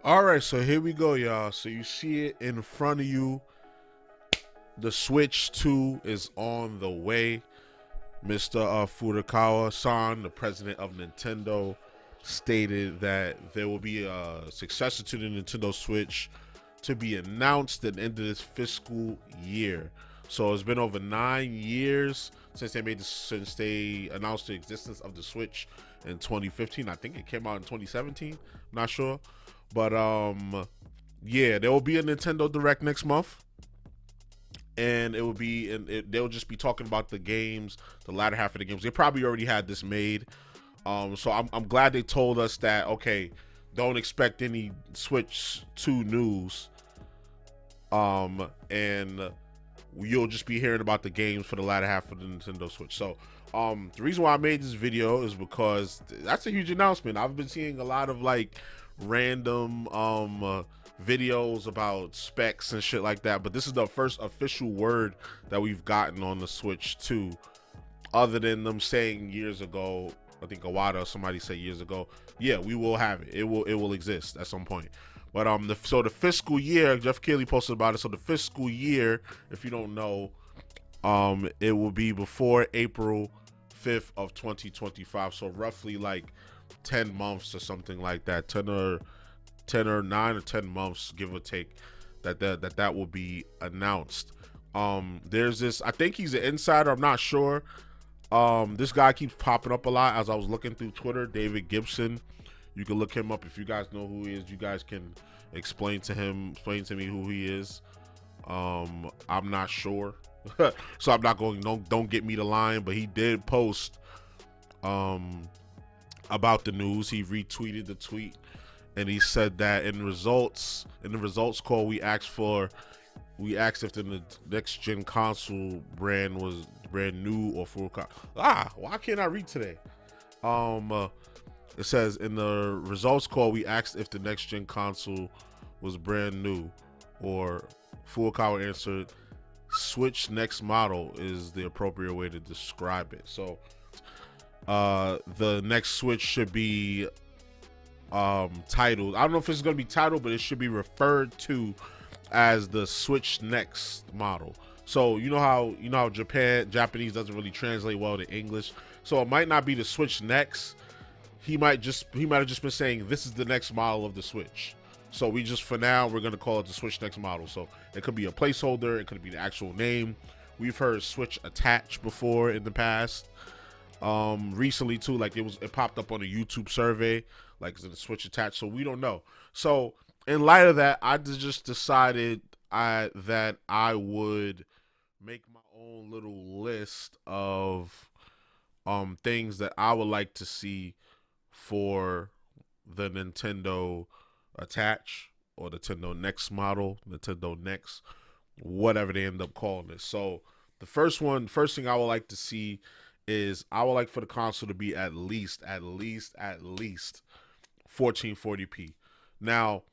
All right, so here we go, y'all. So you see it in front of you. The Switch 2 is on the way. Mr. Furakawa-san, the president of Nintendo, stated that there will be a successor to the Nintendo Switch to be announced at the end of this fiscal year. So it's been over 9 years since they announced the existence of the Switch in 2015. I think it came out in 2017. Not sure, but yeah, there will be a Nintendo Direct next month, and it will be, and they'll just be talking about the games, the latter half of the games. They probably already had this made. So I'm glad they told us that, okay, don't expect any Switch 2 news. And you'll just be hearing about the games for the latter half of the Nintendo Switch. So the reason why I made this video is because that's a huge announcement. I've been seeing a lot of like random videos about specs and shit like that, but this is the first official word that we've gotten on the Switch 2, other than them saying years ago. I think Awada or somebody said years ago, yeah, we will have it. It will exist at some point. But so the fiscal year, Jeff Keighley posted about it. So the fiscal year, if you don't know, it will be before April 5th of 2025. So roughly like 10 months or something like that. 10 or 9 or 10 months, give or take, that will be announced. There's this, I think he's an insider, I'm not sure. This guy keeps popping up a lot as I was looking through Twitter. David Gibson. You can look him up if you guys know who he is. You guys can explain to me who he is. I'm not sure. So I'm not going, don't get me the line, but he did post about the news. He retweeted the tweet, and he said that in the results call, we asked if the next gen console brand was brand new or full. Why can't I read today? It says in the results call, we asked if the next gen console was brand new or Furakawa answered, Switch next model is the appropriate way to describe it. So the next Switch should be titled, I don't know if it's going to be titled, but it should be referred to as the Switch next model. So you know how Japanese doesn't really translate well to English. So it might not be the Switch next. He might have just been saying this is the next model of the Switch. So for now we're gonna call it the Switch next model. So it could be a placeholder, it could be the actual name. We've heard Switch attach before in the past. Recently too, like it popped up on a YouTube survey, like is it a Switch attach? So we don't know. So in light of that, I just decided that I would make my own little list of things that I would like to see for the Nintendo attach or the Nintendo Next model, Nintendo Next, whatever they end up calling it. So the first thing I would like to see is I would like for the console to be at least 1440p. Now,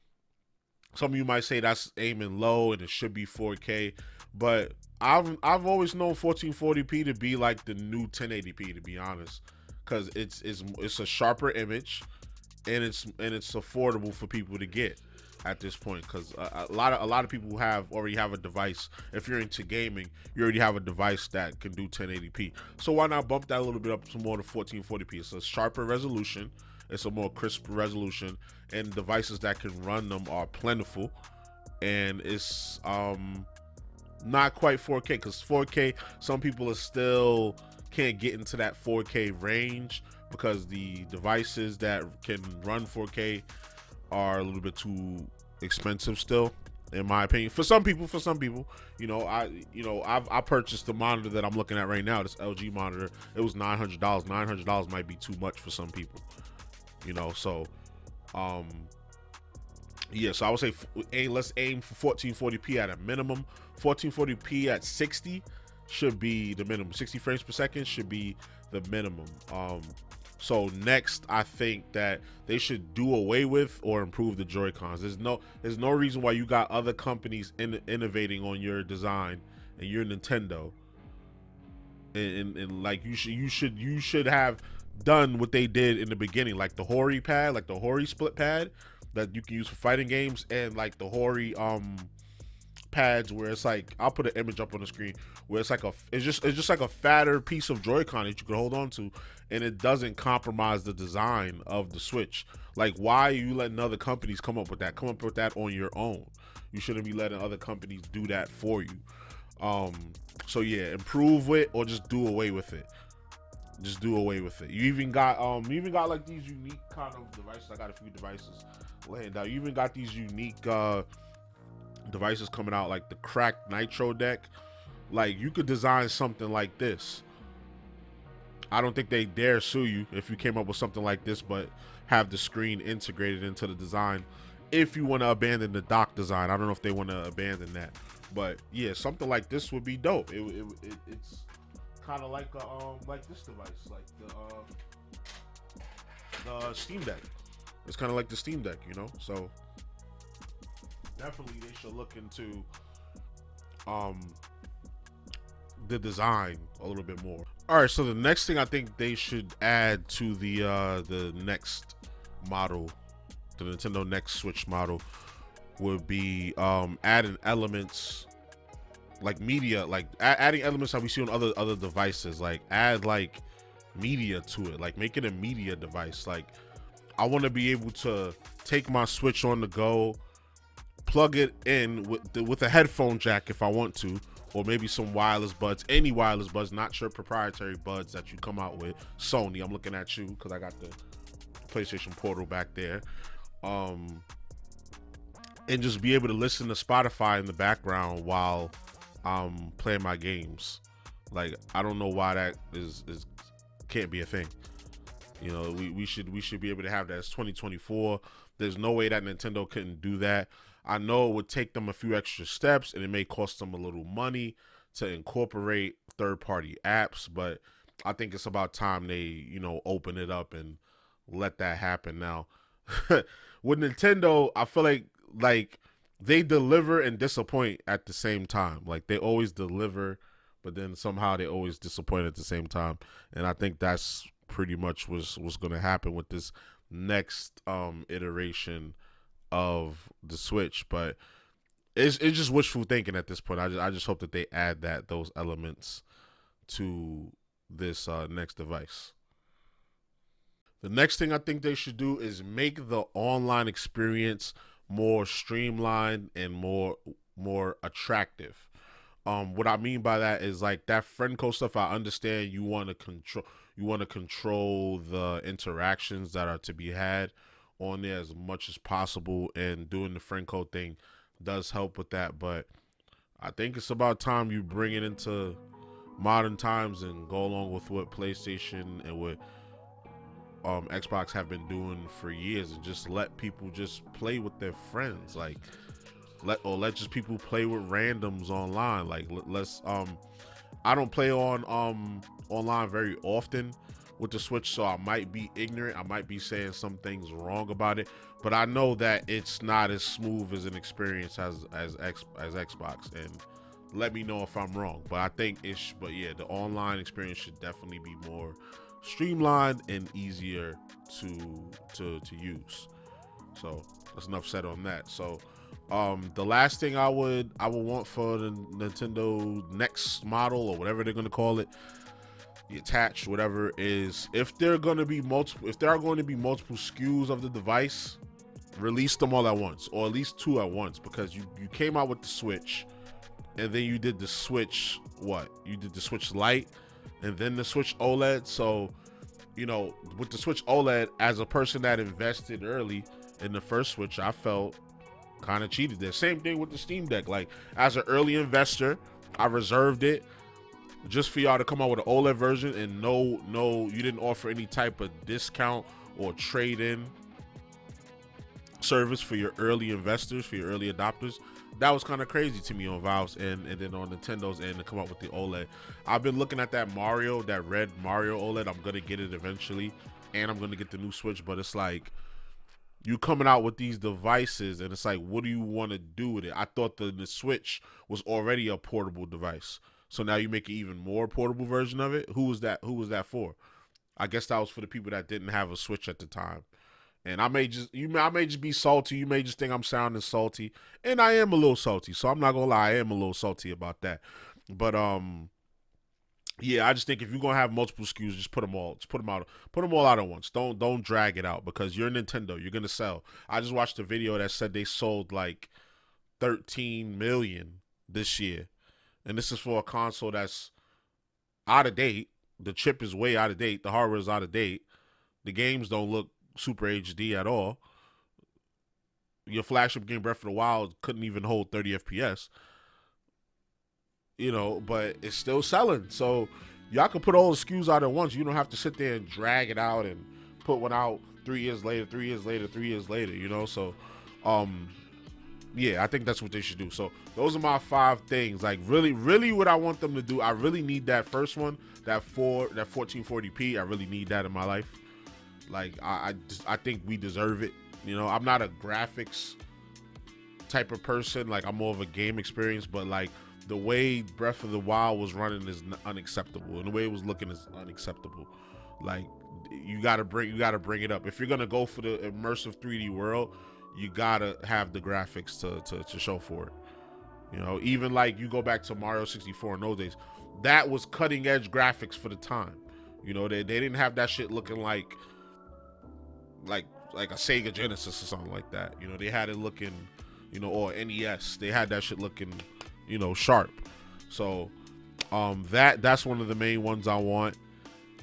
some of you might say that's aiming low and it should be 4K, but I've always known 1440p to be like the new 1080p, to be honest, because it's a sharper image, and it's affordable for people to get at this point, because a lot of people already have a device. If you're into gaming, you already have a device that can do 1080p. So why not bump that a little bit up to more to 1440p? It's a sharper resolution, it's a more crisp resolution, and devices that can run them are plentiful, and it's not quite 4K, because 4K, some people are still can't get into that 4K range because the devices that can run 4K are a little bit too expensive still, in my opinion. For some people, I purchased the monitor that I'm looking at right now, this LG monitor. It was $900. $900 might be too much for some people, so yeah, so I would say let's aim for 1440p at a minimum. 1440p at 60 should be the minimum. 60 frames per second should be the minimum. So next, I think that they should do away with or improve the Joy-Cons. There's no reason why you got other companies innovating on your design and you're Nintendo, and like you should have done what they did in the beginning, like the Hori pad, like the Hori split pad. that you can use for fighting games, and like the Hori pads where it's like, I'll put an image up on the screen where it's like it's just like a fatter piece of Joy-Con that you can hold on to, and it doesn't compromise the design of the Switch. Like, why are you letting other companies come up with that? Come up with that on your own. You shouldn't be letting other companies do that for you. So yeah, improve it or just do away with it. Just do away with it. You even got like these unique kind of devices. I got a few devices laying down. You even got these unique devices coming out, like the cracked Nitro deck. Like, you could design something like this. I don't think they dare sue you if you came up with something like this, but have the screen integrated into the design. If you want to abandon the dock design, I don't know if they want to abandon that, but yeah, something like this would be dope. It's kind of like this device, like the Steam Deck. It's kind of like the Steam Deck, you know. So definitely they should look into the design a little bit more. All right, so the next thing I think they should add to the next model, the Nintendo Next Switch model, would be adding elements like media, like adding elements that we see on other devices. Like, add like media to it, like make it a media device. Like, I want to be able to take my Switch on the go, plug it in with a headphone jack if I want to, or maybe some wireless buds, any wireless buds, not your proprietary buds that you come out with. Sony, I'm looking at you because I got the PlayStation Portal back there. And just be able to listen to Spotify in the background while I'm playing my games. Like, I don't know why that is can't be a thing. You know, we should be able to have that. It's 2024. There's no way that Nintendo couldn't do that. I know it would take them a few extra steps, and it may cost them a little money to incorporate third-party apps, but I think it's about time they, you know, open it up and let that happen. Now, with Nintendo, I feel like they deliver and disappoint at the same time. Like, they always deliver, but then somehow they always disappoint at the same time. And I think that's pretty much what's going to happen with this next iteration of the Switch. But it's just wishful thinking at this point. I just hope that they add those elements to this next device. The next thing I think they should do is make the online experience more streamlined and more attractive. What I mean by that is, like, that friend code stuff. I understand you want to control the interactions that are to be had on there as much as possible, and doing the friend code thing does help with that. But I think it's about time you bring it into modern times and go along with what PlayStation and what Xbox have been doing for years, and just let people just play with their friends. Like, let just people play with randoms online. Like, let's I don't play on online very often with the Switch, so I might be ignorant. I might be saying some things wrong about it, but I know that it's not as smooth as an experience as Xbox, and let me know if I'm wrong. But I think but yeah, the online experience should definitely be more streamlined and easier to use. So that's enough said on that. So the last thing I would want for the Nintendo Next model, or whatever they're gonna call it, the attached, whatever, is if there are going to be multiple SKUs of the device, release them all at once, or at least 2 at once, because you came out with the Switch, and then you did the Switch Lite, and then the Switch OLED. So, you know, with the Switch OLED, as a person that invested early in the first Switch, I felt kind of cheated there. Same thing with the Steam Deck. Like, as an early investor, I reserved it just for y'all to come out with an OLED version, and no, you didn't offer any type of discount or trade-in service for your early investors, for your early adopters. That was kind of crazy to me on Valve's end, and then on Nintendo's end to come up with the OLED. I've been looking at that red Mario OLED. I'm gonna get it eventually, and I'm gonna get the new Switch. But it's like, you coming out with these devices, and it's like, what do you want to do with it? I thought the Switch was already a portable device. So now you make an even more portable version of it. Who was that for? I guess that was for the people that didn't have a Switch at the time. And I may just be salty. You may just think I'm sounding salty, and I am a little salty. So I'm not gonna lie, I am a little salty about that. But yeah, I just think if you're gonna have multiple SKUs, just put them all, put them all out at once. Don't drag it out because you're Nintendo. You're gonna sell. I just watched a video that said they sold like 13 million this year, and this is for a console that's out of date. The chip is way out of date. The hardware is out of date. The games don't look super HD at all. Your flagship game Breath of the Wild couldn't even hold 30 FPS. You know, but it's still selling. So y'all can put all the SKUs out at once. You don't have to sit there and drag it out and put one out 3 years later, 3 years later, 3 years later, you know? So, yeah, I think that's what they should do. So those are my 5 things. Like really what I want them to do, I really need that first one, that 1440p. I really need that in my life. Like, I think we deserve it. You know, I'm not a graphics type of person. Like, I'm more of a game experience, but like, the way Breath of the Wild was running is unacceptable, and the way it was looking is unacceptable. Like, you gotta bring it up. If you're gonna go for the immersive 3D world, you gotta have the graphics to show for it. You know, even like you go back to Mario 64 in those days, that was cutting edge graphics for the time. You know, they didn't have that shit looking like a Sega Genesis or something like that. You know, they had it looking, you know, or NES. They had that shit looking, you know, sharp. So that's one of the main ones I want.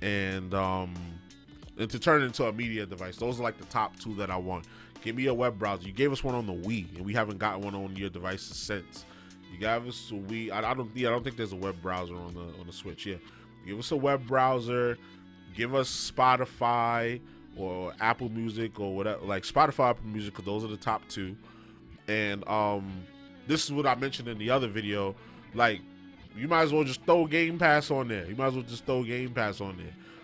And to turn it into a media device. Those are like the top 2 that I want. Give me a web browser. You gave us one on the Wii, and we haven't gotten one on your devices since. You gave us a Wii. I don't think there's a web browser on the Switch. Yeah, give us a web browser. Give us Spotify or Apple Music or whatever, like Spotify, Apple Music, because those are the top 2. And this is what I mentioned in the other video. Like, you might as well just throw Game Pass on there.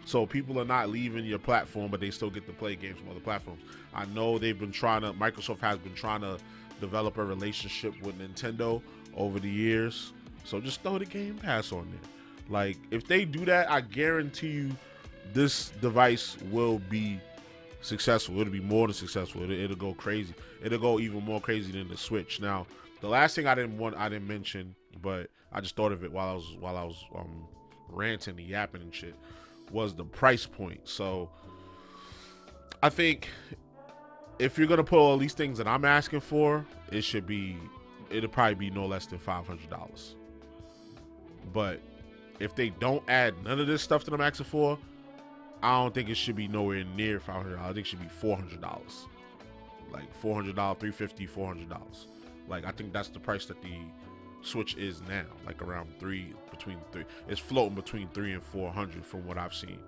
So people are not leaving your platform, but they still get to play games from other platforms. I know Microsoft has been trying to develop a relationship with Nintendo over the years. So just throw the Game Pass on there. Like, if they do that, I guarantee you this device will be successful. It'll be more than successful. It'll go crazy. It'll go even more crazy than the Switch. Now, the last thing I didn't mention, but I just thought of it while I was ranting and yapping and shit, was the price point. So I think if you're gonna put all these things that I'm asking for, it'll probably be no less than $500. But if they don't add none of this stuff that I'm asking for, I don't think it should be nowhere near $500. I think it should be $400. Like $400, $350, $400. Like, I think that's the price that the Switch is now. Like around between 3. It's floating between 3 and 400 from what I've seen.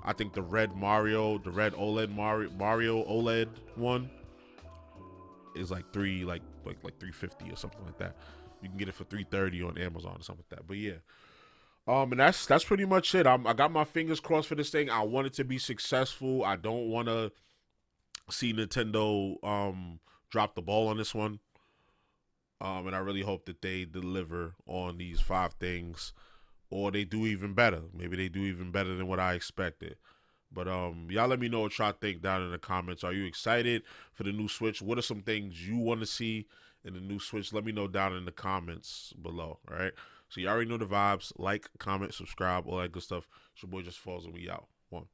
I think the red OLED Mario OLED one is like 350 or something like that. You can get it for $330 on Amazon or something like that. But yeah. And that's pretty much it. I got my fingers crossed for this thing. I want it to be successful. I don't want to see Nintendo drop the ball on this one. And I really hope that they deliver on these 5 things, or they do even better. Maybe they do even better than what I expected. But y'all let me know what y'all think down in the comments. Are you excited for the new Switch? What are some things you want to see in the new Switch? Let me know down in the comments below. All right. So you already know the vibes. Like, comment, subscribe, all that good stuff. It's your boy JusticeXFalls, and we out. 1.